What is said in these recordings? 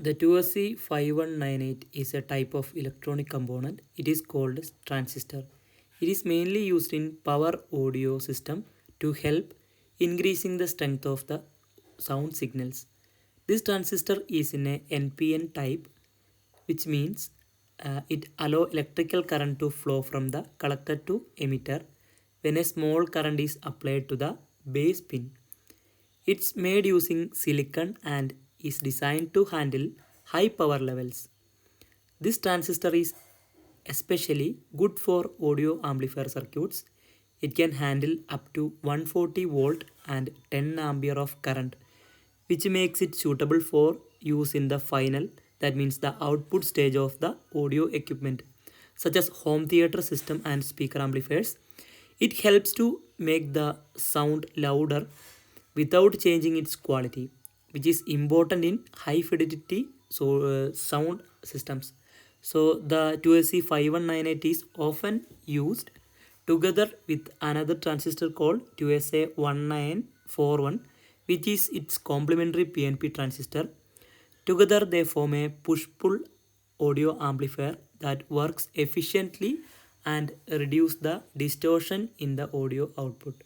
The 2SC5198 is a type of electronic component. It is called as transistor. It is mainly used in power audio system to help increasing the strength of the sound signals. This transistor is in a NPN type, which means it allow electrical current to flow from the collector to emitter when a small current is applied to the base pin. It's made using silicon and is designed to handle high power levels. This transistor is especially good for audio amplifier circuits. It can handle up to 140 volt and 10 ampere of current, which makes it suitable for use in the final, that means the output stage of the audio equipment, such as home theater system and speaker amplifiers. It helps to make the sound louder without changing its quality, which is important in high fidelity sound systems. So the 2SC5198 is often used together with another transistor called 2SA1941, which is its complementary PNP transistor. Together they form a push-pull audio amplifier that works efficiently and reduce the distortion in the audio output.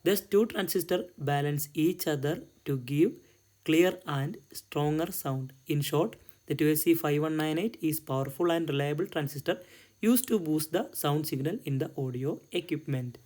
Thus two transistors balance each other to give clear and stronger sound. In short, the 2SC5198 is powerful and reliable transistor used to boost the sound signal in the audio equipment.